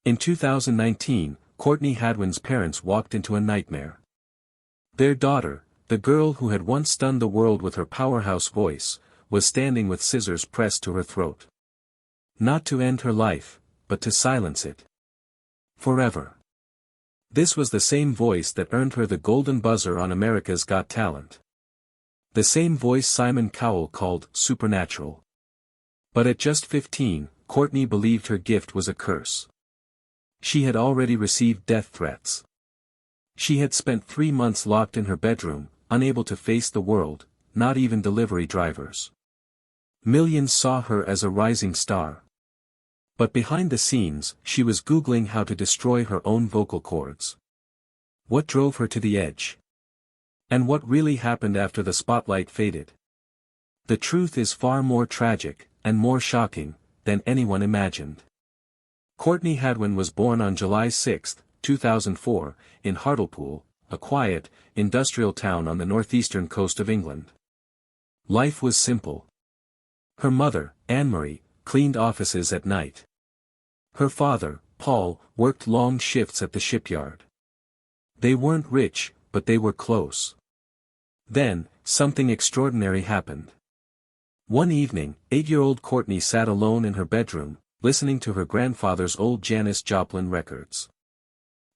In 2019, Courtney Hadwin's parents walked into a nightmare. Their daughter, the girl who had once stunned the world with her powerhouse voice, was standing with scissors pressed to her throat. Not to end her life, but to silence it. Forever. This was the same voice that earned her the golden buzzer on America's Got Talent. The same voice Simon Cowell called supernatural. But at just 15, Courtney believed her gift was a curse. She had already received death threats. She had spent 3 months locked in her bedroom, unable to face the world, not even delivery drivers. Millions saw her as a rising star. But behind the scenes, she was Googling how to destroy her own vocal cords. What drove her to the edge? And what really happened after the spotlight faded? The truth is far more tragic, and more shocking, than anyone imagined. Courtney Hadwin was born on July 6, 2004, in Hartlepool, a quiet, industrial town on the northeastern coast of England. Life was simple. Her mother, Anne-Marie, cleaned offices at night. Her father, Paul, worked long shifts at the shipyard. They weren't rich, but they were close. Then, something extraordinary happened. One evening, 8-year-old Courtney sat alone in her bedroom, listening to her grandfather's old Janis Joplin records.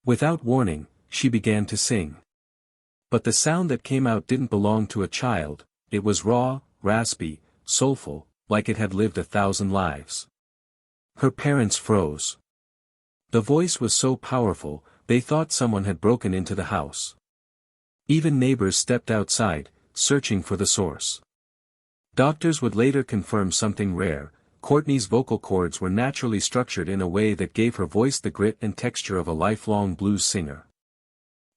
Without warning, she began to sing. But the sound that came out didn't belong to a child, it was raw, raspy, soulful, like it had lived 1,000 lives. Her parents froze. The voice was so powerful, they thought someone had broken into the house. Even neighbors stepped outside, searching for the source. Doctors would later confirm something rare: Courtney's vocal cords were naturally structured in a way that gave her voice the grit and texture of a lifelong blues singer.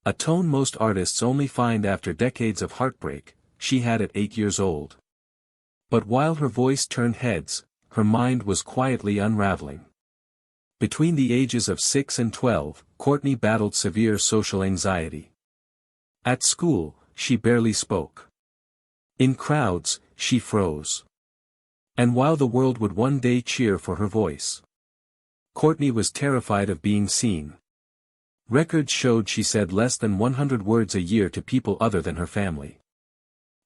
A tone most artists only find after decades of heartbreak, she had at 8 years old. But while her voice turned heads, her mind was quietly unraveling. Between the ages of 6 and 12, Courtney battled severe social anxiety. At school, she barely spoke. In crowds, she froze. And while the world would one day cheer for her voice, Courtney was terrified of being seen. Records showed she said less than 100 words a year to people other than her family.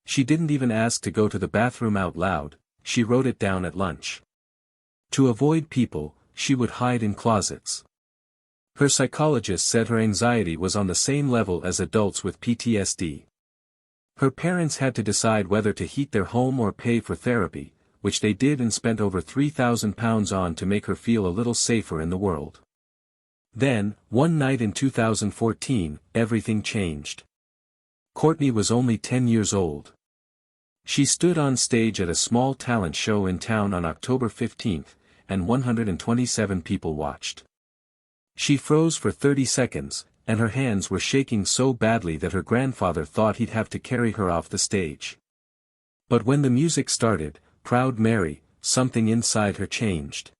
She didn't even ask to go to the bathroom out loud, she wrote it down at lunch. To avoid people, she would hide in closets. Her psychologist said her anxiety was on the same level as adults with PTSD. Her parents had to decide whether to heat their home or pay for therapy, which they did and spent over £3,000 on to make her feel a little safer in the world. Then, one night in 2014, everything changed. Courtney was only 10 years old. She stood on stage at a small talent show in town on October 15, and 127 people watched. She froze for 30 seconds, and her hands were shaking so badly that her grandfather thought he'd have to carry her off the stage. But when the music started, Proud Mary, something inside her changed.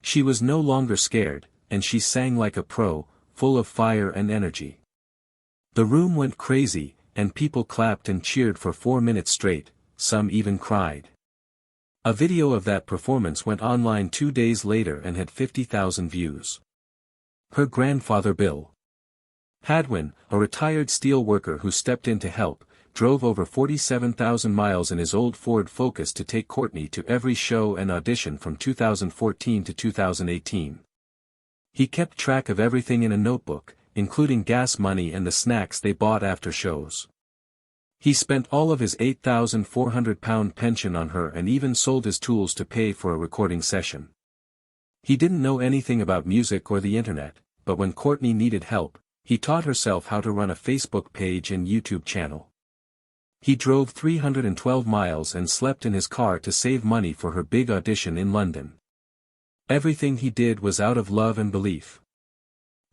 She was no longer scared, and she sang like a pro, full of fire and energy. The room went crazy, and people clapped and cheered for 4 minutes straight, some even cried. A video of that performance went online 2 days later and had 50,000 views. Her grandfather Bill Hadwin, a retired steel worker who stepped in to help, drove over 47,000 miles in his old Ford Focus to take Courtney to every show and audition from 2014 to 2018. He kept track of everything in a notebook, including gas money and the snacks they bought after shows. He spent all of his £8,400 pension on her and even sold his tools to pay for a recording session. He didn't know anything about music or the internet, but when Courtney needed help, he taught herself how to run a Facebook page and YouTube channel. He drove 312 miles and slept in his car to save money for her big audition in London. Everything he did was out of love and belief.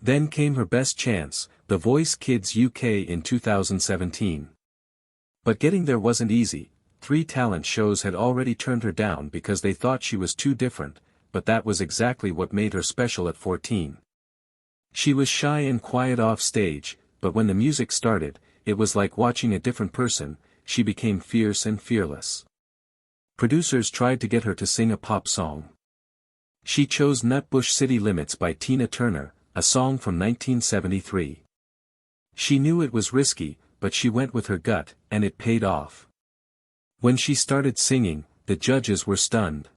Then came her best chance, The Voice Kids UK in 2017. But getting there wasn't easy. 3 talent shows had already turned her down because they thought she was too different, but that was exactly what made her special at 14. She was shy and quiet off stage, but when the music started, it was like watching a different person. She became fierce and fearless. Producers tried to get her to sing a pop song. She chose Nutbush City Limits by Tina Turner, a song from 1973. She knew it was risky, but she went with her gut, and it paid off. When she started singing, the judges were stunned.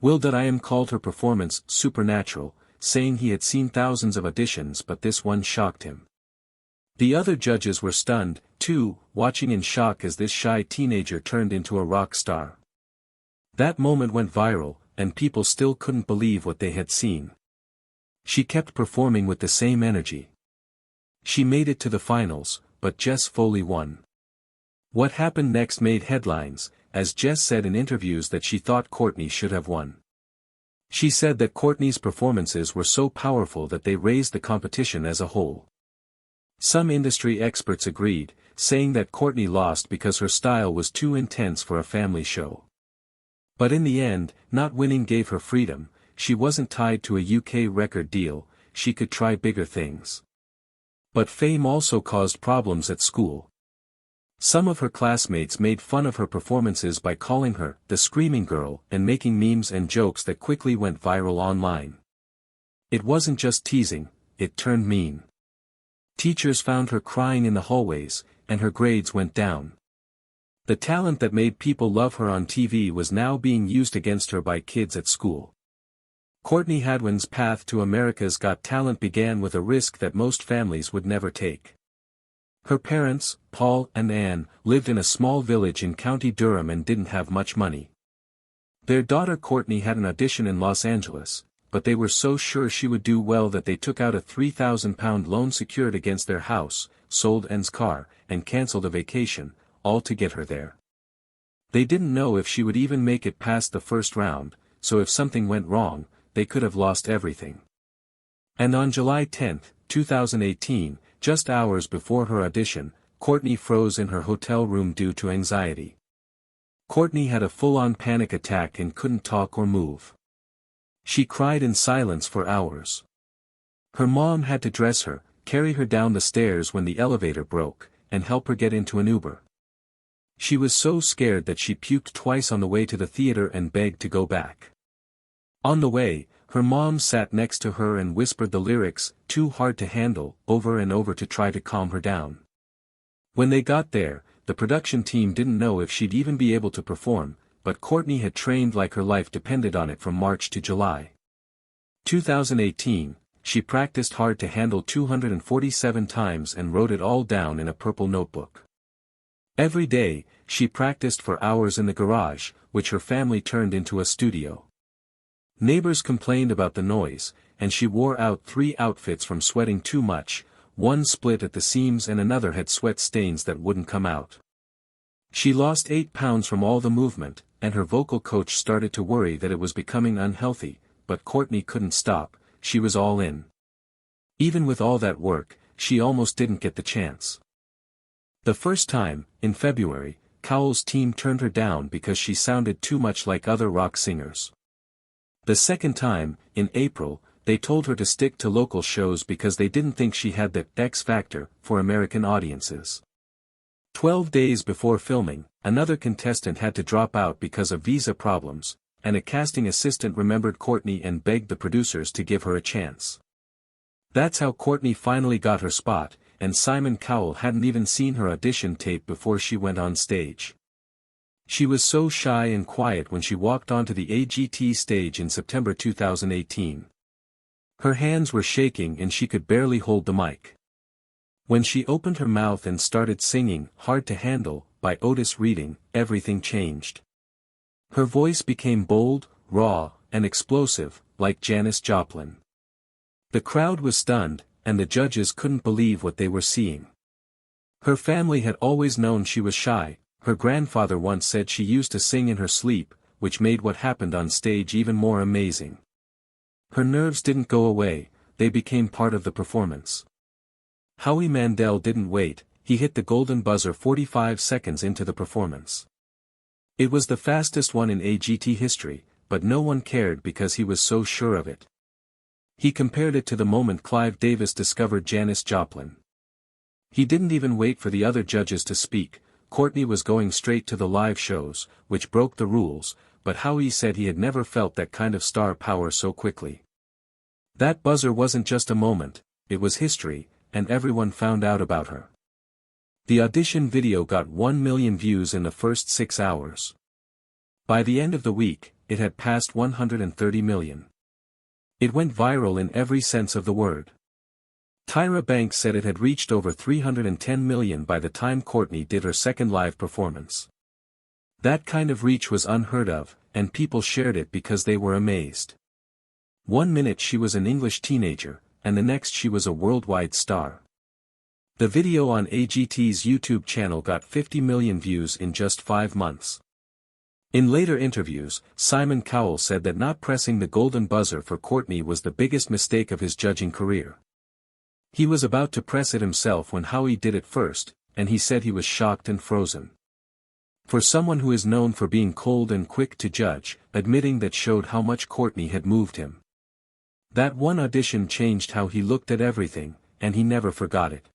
will.i.am called her performance supernatural, saying he had seen thousands of auditions but this one shocked him. The other judges were stunned, too, watching in shock as this shy teenager turned into a rock star. That moment went viral, and people still couldn't believe what they had seen. She kept performing with the same energy. She made it to the finals, but Jess Foley won. What happened next made headlines, as Jess said in interviews that she thought Courtney should have won. She said that Courtney's performances were so powerful that they raised the competition as a whole. Some industry experts agreed, saying that Courtney lost because her style was too intense for a family show. But in the end, not winning gave her freedom. She wasn't tied to a UK record deal, she could try bigger things. But fame also caused problems at school. Some of her classmates made fun of her performances by calling her the screaming girl and making memes and jokes that quickly went viral online. It wasn't just teasing, it turned mean. Teachers found her crying in the hallways, and her grades went down. The talent that made people love her on TV was now being used against her by kids at school. Courtney Hadwin's path to America's Got Talent began with a risk that most families would never take. Her parents, Paul and Anne, lived in a small village in County Durham and didn't have much money. Their daughter Courtney had an audition in Los Angeles, but they were so sure she would do well that they took out a £3,000 loan secured against their house, sold Anne's car, and cancelled a vacation, all to get her there. They didn't know if she would even make it past the first round, so if something went wrong, they could have lost everything. And on July 10, 2018, just hours before her audition, Courtney froze in her hotel room due to anxiety. Courtney had a full-on panic attack and couldn't talk or move. She cried in silence for hours. Her mom had to dress her, carry her down the stairs when the elevator broke, and help her get into an Uber. She was so scared that she puked twice on the way to the theater and begged to go back. On the way, her mom sat next to her and whispered the lyrics, "Too Hard to Handle," over and over to try to calm her down. When they got there, the production team didn't know if she'd even be able to perform, but Courtney had trained like her life depended on it from March to July. 2018, she practiced Hard to Handle 247 times and wrote it all down in a purple notebook. Every day, she practiced for hours in the garage, which her family turned into a studio. Neighbors complained about the noise, and she wore out 3 outfits from sweating too much, one split at the seams and another had sweat stains that wouldn't come out. She lost 8 pounds from all the movement, and her vocal coach started to worry that it was becoming unhealthy, but Courtney couldn't stop, she was all in. Even with all that work, she almost didn't get the chance. The first time, in February, Cowell's team turned her down because she sounded too much like other rock singers. The second time, in April, they told her to stick to local shows because they didn't think she had the X factor for American audiences. 12 days before filming, another contestant had to drop out because of visa problems, and a casting assistant remembered Courtney and begged the producers to give her a chance. That's how Courtney finally got her spot, and Simon Cowell hadn't even seen her audition tape before she went on stage. She was so shy and quiet when she walked onto the AGT stage in September 2018. Her hands were shaking and she could barely hold the mic. When she opened her mouth and started singing "Hard to Handle" by Otis Redding, everything changed. Her voice became bold, raw, and explosive, like Janis Joplin. The crowd was stunned, and the judges couldn't believe what they were seeing. Her family had always known she was shy. Her grandfather once said she used to sing in her sleep, which made what happened on stage even more amazing. Her nerves didn't go away, they became part of the performance. Howie Mandel didn't wait, he hit the golden buzzer 45 seconds into the performance. It was the fastest one in AGT history, but no one cared because he was so sure of it. He compared it to the moment Clive Davis discovered Janis Joplin. He didn't even wait for the other judges to speak. Courtney was going straight to the live shows, which broke the rules, but Howie said he had never felt that kind of star power so quickly. That buzzer wasn't just a moment, it was history, and everyone found out about her. The audition video got 1 million views in the first 6 hours. By the end of the week, it had passed 130 million. It went viral in every sense of the word. Tyra Banks said it had reached over 310 million by the time Courtney did her second live performance. That kind of reach was unheard of, and people shared it because they were amazed. One minute she was an English teenager, and the next she was a worldwide star. The video on AGT's YouTube channel got 50 million views in just 5 months. In later interviews, Simon Cowell said that not pressing the golden buzzer for Courtney was the biggest mistake of his judging career. He was about to press it himself when Howie did it first, and he said he was shocked and frozen. For someone who is known for being cold and quick to judge, admitting that showed how much Courtney had moved him. That one audition changed how he looked at everything, and he never forgot it.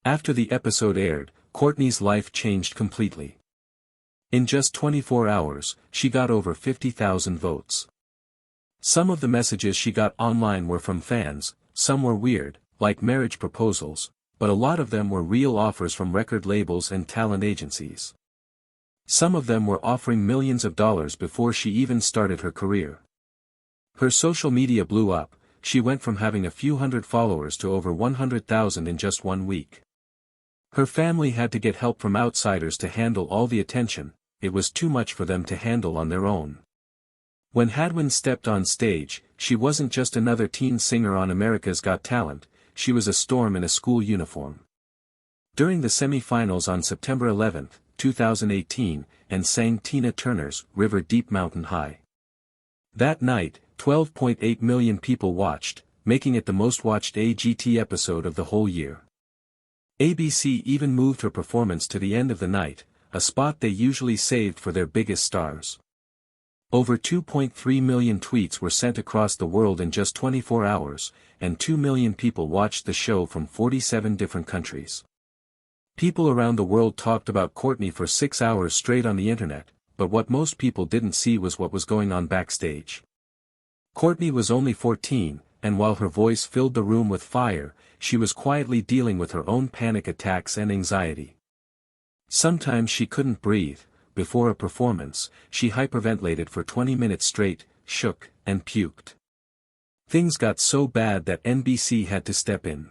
After the episode aired, Courtney's life changed completely. In just 24 hours, she got over 50,000 votes. Some of the messages she got online were from fans, some were weird, like marriage proposals, but a lot of them were real offers from record labels and talent agencies. Some of them were offering millions of dollars before she even started her career. Her social media blew up, she went from having a few hundred followers to over 100,000 in just 1 week. Her family had to get help from outsiders to handle all the attention, it was too much for them to handle on their own. When Hadwin stepped on stage, she wasn't just another teen singer on America's Got Talent, she was a storm in a school uniform. During the semi-finals on September 11, 2018, and sang Tina Turner's River Deep Mountain High. That night, 12.8 million people watched, making it the most watched AGT episode of the whole year. ABC even moved her performance to the end of the night, a spot they usually saved for their biggest stars. Over 2.3 million tweets were sent across the world in just 24 hours, and 2 million people watched the show from 47 different countries. People around the world talked about Courtney for 6 hours straight on the internet, but what most people didn't see was what was going on backstage. Courtney was only 14, and while her voice filled the room with fire, she was quietly dealing with her own panic attacks and anxiety. Sometimes she couldn't breathe, before a performance, she hyperventilated for 20 minutes straight, shook, and puked. Things got so bad that NBC had to step in.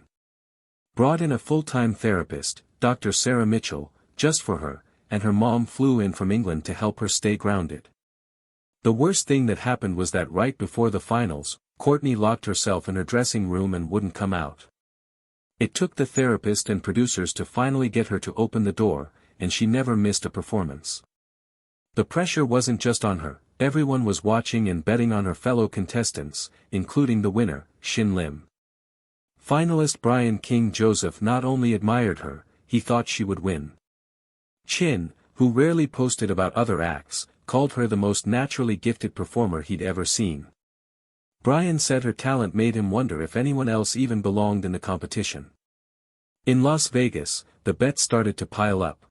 Brought in a full-time therapist, Dr. Sarah Mitchell, just for her, and her mom flew in from England to help her stay grounded. The worst thing that happened was that right before the finals, Courtney locked herself in her dressing room and wouldn't come out. It took the therapist and producers to finally get her to open the door, and she never missed a performance. The pressure wasn't just on her, everyone was watching and betting on her fellow contestants, including the winner, Shin Lim. Finalist Brian King Joseph not only admired her, he thought she would win. Chin, who rarely posted about other acts, called her the most naturally gifted performer he'd ever seen. Brian said her talent made him wonder if anyone else even belonged in the competition. In Las Vegas, the bets started to pile up.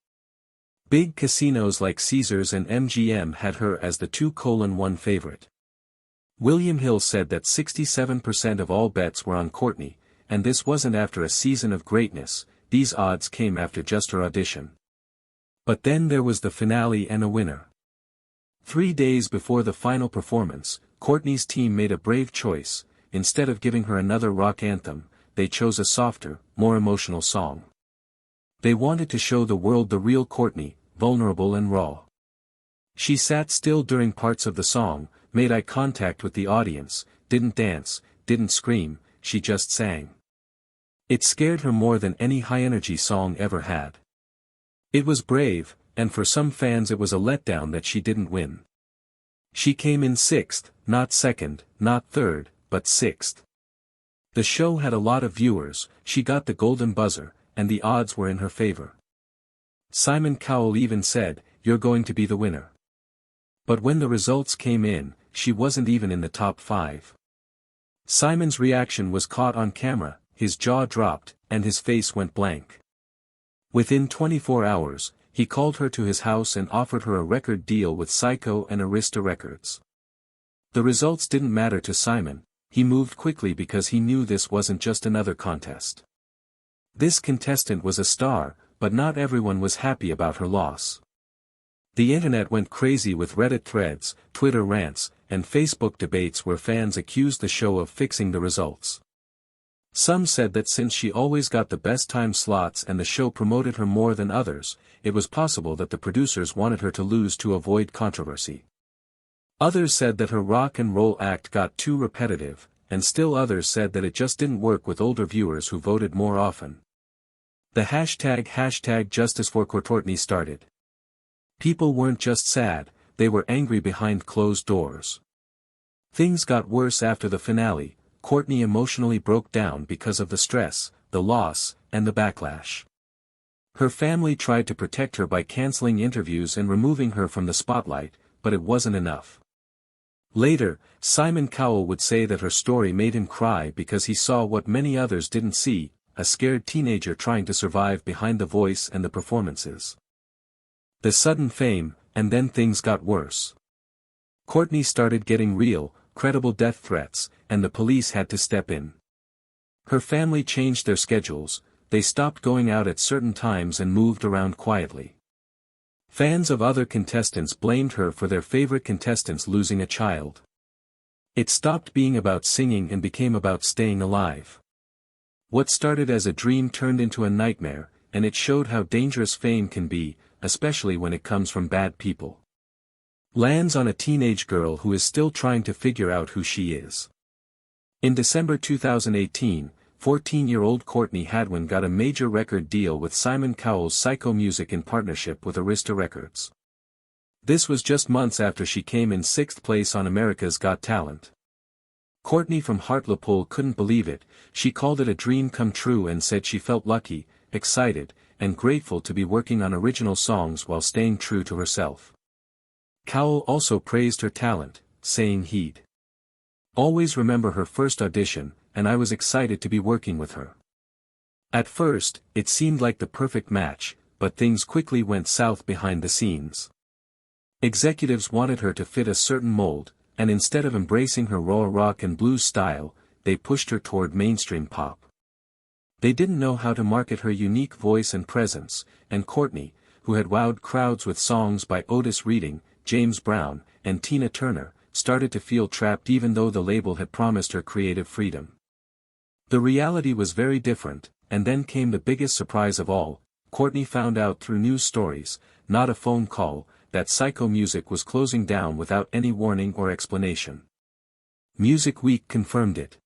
Big casinos like Caesars and MGM had her as the 2:1 favorite. William Hill said that 67% of all bets were on Courtney, and this wasn't after a season of greatness, these odds came after just her audition. But then there was the finale and a winner. 3 days before the final performance, Courtney's team made a brave choice. Instead of giving her another rock anthem, they chose a softer, more emotional song. They wanted to show the world the real Courtney, vulnerable and raw. She sat still during parts of the song, made eye contact with the audience, didn't dance, didn't scream, she just sang. It scared her more than any high-energy song ever had. It was brave, and for some fans it was a letdown that she didn't win. She came in 6th, not 2nd, not 3rd, but 6th. The show had a lot of viewers, she got the golden buzzer, and the odds were in her favor. Simon Cowell even said, "You're going to be the winner." But when the results came in, she wasn't even in the top 5. Simon's reaction was caught on camera, his jaw dropped, and his face went blank. Within 24 hours, He called her to his house and offered her a record deal with Psycho and Arista Records. The results didn't matter to Simon. He moved quickly because he knew this wasn't just another contest. This contestant was a star, but not everyone was happy about her loss. The internet went crazy with Reddit threads, Twitter rants, and Facebook debates where fans accused the show of fixing the results. Some said that since she always got the best time slots and the show promoted her more than others, it was possible that the producers wanted her to lose to avoid controversy. Others said that her rock and roll act got too repetitive, and still others said that it just didn't work with older viewers who voted more often. The hashtag Justice for Courtney started. People weren't just sad, they were angry behind closed doors. Things got worse after the finale. Courtney emotionally broke down because of the stress, the loss, and the backlash. Her family tried to protect her by canceling interviews and removing her from the spotlight, but it wasn't enough. Later, Simon Cowell would say that her story made him cry because he saw what many others didn't see, a scared teenager trying to survive behind the voice and the performances. The sudden fame, and then things got worse. Courtney started getting real, credible death threats, and the police had to step in. Her family changed their schedules, they stopped going out at certain times and moved around quietly. Fans of other contestants blamed her for their favorite contestants losing a child. It stopped being about singing and became about staying alive. What started as a dream turned into a nightmare, and it showed how dangerous fame can be, especially when it comes from bad people. Lands on a teenage girl who is still trying to figure out who she is. In December 2018, 14-year-old Courtney Hadwin got a major record deal with Simon Cowell's Psycho Music in partnership with Arista Records. This was just months after she came in 6th place on America's Got Talent. Courtney from Hartlepool couldn't believe it, she called it a dream come true and said she felt lucky, excited, and grateful to be working on original songs while staying true to herself. Cowell also praised her talent, saying he'd always remember her first audition, and I was excited to be working with her. At first, it seemed like the perfect match, but things quickly went south behind the scenes. Executives wanted her to fit a certain mold, and instead of embracing her raw rock and blues style, they pushed her toward mainstream pop. They didn't know how to market her unique voice and presence, and Courtney, who had wowed crowds with songs by Otis Redding, James Brown, and Tina Turner, started to feel trapped even though the label had promised her creative freedom. The reality was very different, and then came the biggest surprise of all. Courtney found out through news stories, not a phone call, that Psycho Music was closing down without any warning or explanation. Music Week confirmed it.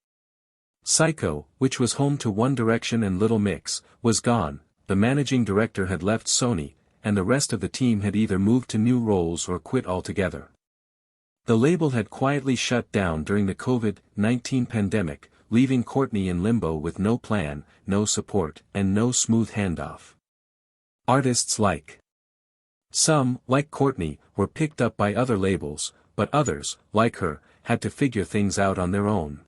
Psycho, which was home to One Direction and Little Mix, was gone, the managing director had left Sony, and the rest of the team had either moved to new roles or quit altogether. The label had quietly shut down during the COVID-19 pandemic, leaving Courtney in limbo with no plan, no support, and no smooth handoff. Artists some, like Courtney, were picked up by other labels, but others, like her, had to figure things out on their own.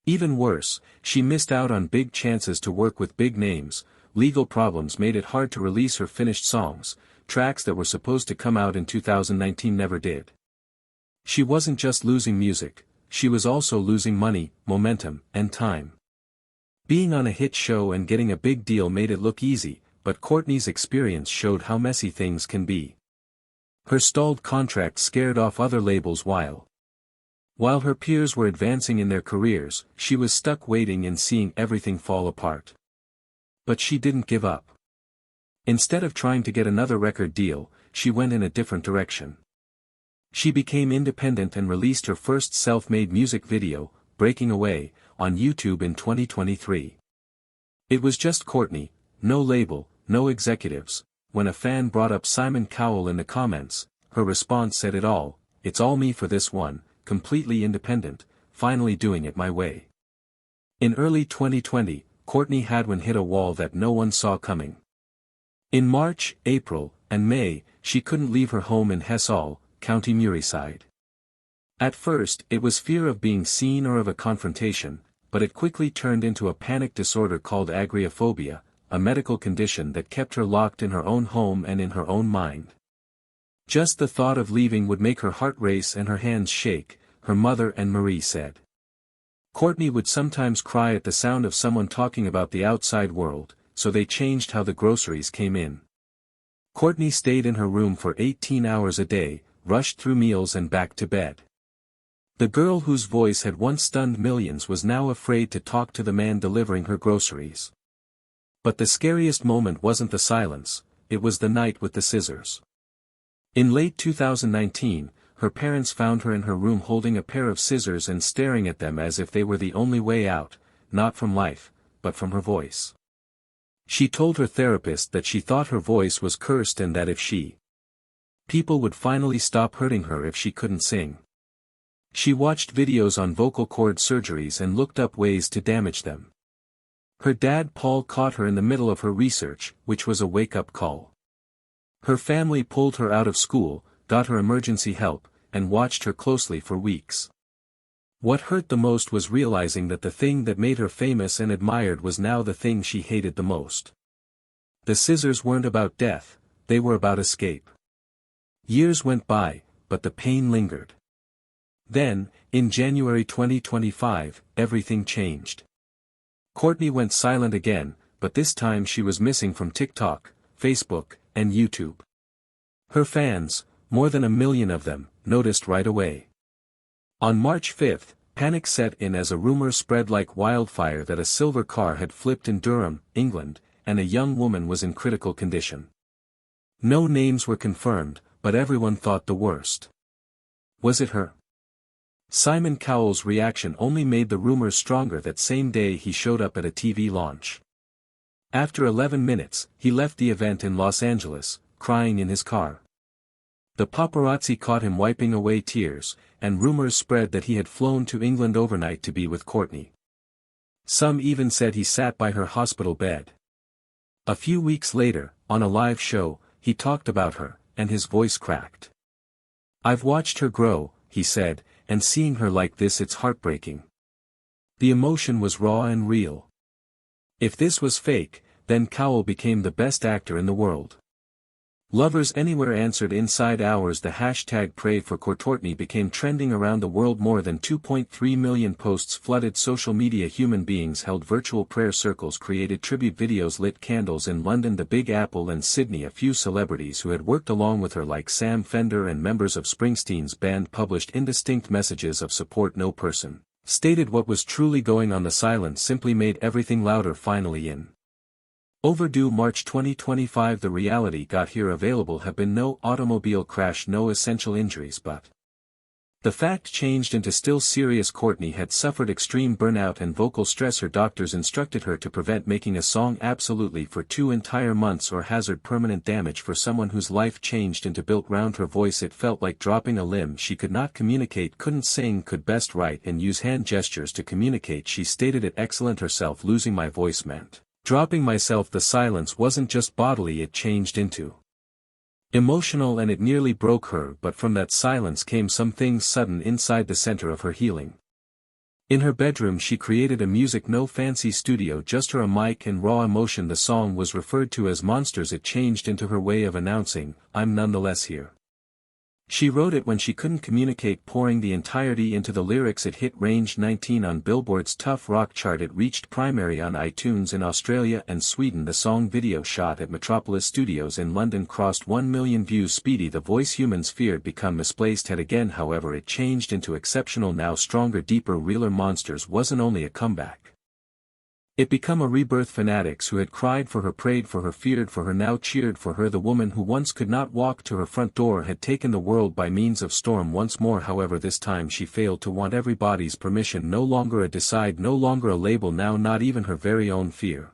Even worse, she missed out on big chances to work with big names. Legal problems made it hard to release her finished songs, tracks that were supposed to come out in 2019 never did. She wasn't just losing music, she was also losing money, momentum, and time. Being on a hit show and getting a big deal made it look easy, but Courtney's experience showed how messy things can be. Her stalled contract scared off other labels while her peers were advancing in their careers, she was stuck waiting and seeing everything fall apart. But she didn't give up. Instead of trying to get another record deal, she went in a different direction. She became independent and released her first self-made music video, Breaking Away, on YouTube in 2023. It was just Courtney, no label, no executives. When a fan brought up Simon Cowell in the comments, her response said it all: "It's all me for this one, completely independent, finally doing it my way." In early 2020, Courtney Hadwin hit a wall that no one saw coming. In March, April, and May, she couldn't leave her home in Hessall, County Merseyside. At first, it was fear of being seen or of a confrontation, but it quickly turned into a panic disorder called agoraphobia, a medical condition that kept her locked in her own home and in her own mind. Just the thought of leaving would make her heart race and her hands shake, her mother and Marie said. Courtney would sometimes cry at the sound of someone talking about the outside world, so they changed how the groceries came in. Courtney stayed in her room for 18 hours a day, rushed through meals and back to bed. The girl whose voice had once stunned millions was now afraid to talk to the man delivering her groceries. But the scariest moment wasn't the silence, it was the night with the scissors. In late 2019, her parents found her in her room holding a pair of scissors and staring at them as if they were the only way out, not from life, but from her voice. She told her therapist that she thought her voice was cursed and that if people would finally stop hurting her if she couldn't sing. She watched videos on vocal cord surgeries and looked up ways to damage them. Her dad Paul caught her in the middle of her research, which was a wake-up call. Her family pulled her out of school, got her emergency help, and watched her closely for weeks. What hurt the most was realizing that the thing that made her famous and admired was now the thing she hated the most. The scissors weren't about death, they were about escape. Years went by, but the pain lingered. Then, in January 2025, everything changed. Courtney went silent again, but this time she was missing from TikTok, Facebook, and YouTube. Her fans, more than 1 million of them, noticed right away. On March 5, panic set in as a rumor spread like wildfire that a silver car had flipped in Durham, England, and a young woman was in critical condition. No names were confirmed, but everyone thought the worst. Was it her? Simon Cowell's reaction only made the rumors stronger. That same day he showed up at a TV launch. After 11 minutes, he left the event in Los Angeles, crying in his car. The paparazzi caught him wiping away tears, and rumors spread that he had flown to England overnight to be with Courtney. Some even said he sat by her hospital bed. A few weeks later, on a live show, he talked about her, and his voice cracked. "I've watched her grow," he said, "and seeing her like this, it's heartbreaking." The emotion was raw and real. If this was fake, then Cowell became the best actor in the world. Lovers Anywhere answered inside hours. The hashtag Pray for Courtney became trending around the world. More than 2.3 million posts flooded social media. Human beings held virtual prayer circles, created tribute videos, lit candles in London, the Big Apple and Sydney. A few celebrities who had worked along with her like Sam Fender and members of Springsteen's band published indistinct messages of support. No person stated what was truly going on. The silence simply made everything louder. Finally in overdue March 2025, the reality got here. Available have been no automobile crash, no essential injuries, but the fact changed into still serious. Courtney had suffered extreme burnout and vocal stress. Her doctors instructed her to prevent making a song absolutely for 2 entire months or hazard permanent damage. For someone whose life changed into built round her voice, it felt like dropping a limb. She could not communicate, couldn't sing, could best write and use hand gestures to communicate. She stated it excellent herself. "Losing my voice meant dropping myself. The silence wasn't just bodily, it changed into emotional, and it nearly broke her. But from that silence came some things sudden inside, the center of her healing. In her bedroom she created a music, no fancy studio, just her, a mic and raw emotion. The song was referred to as Monsters. It changed into her way of announcing, "I'm nonetheless here." She wrote it when she couldn't communicate, pouring the entirety into the lyrics. It hit range 19 on Billboard's Tough Rock chart. It reached primary on iTunes in Australia and Sweden. The song video, shot at Metropolis Studios in London, crossed 1 million views. Speedy, the voice humans feared become misplaced had again. However, it changed into exceptional, now stronger, deeper, realer. Monsters wasn't only a comeback. It became a rebirth. Fanatics who had cried for her, prayed for her, feared for her, now cheered for her. The woman who once could not walk to her front door had taken the world by means of storm once more. However, this time she failed to want everybody's permission. No longer a decide, no longer a label, now not even her very own fear.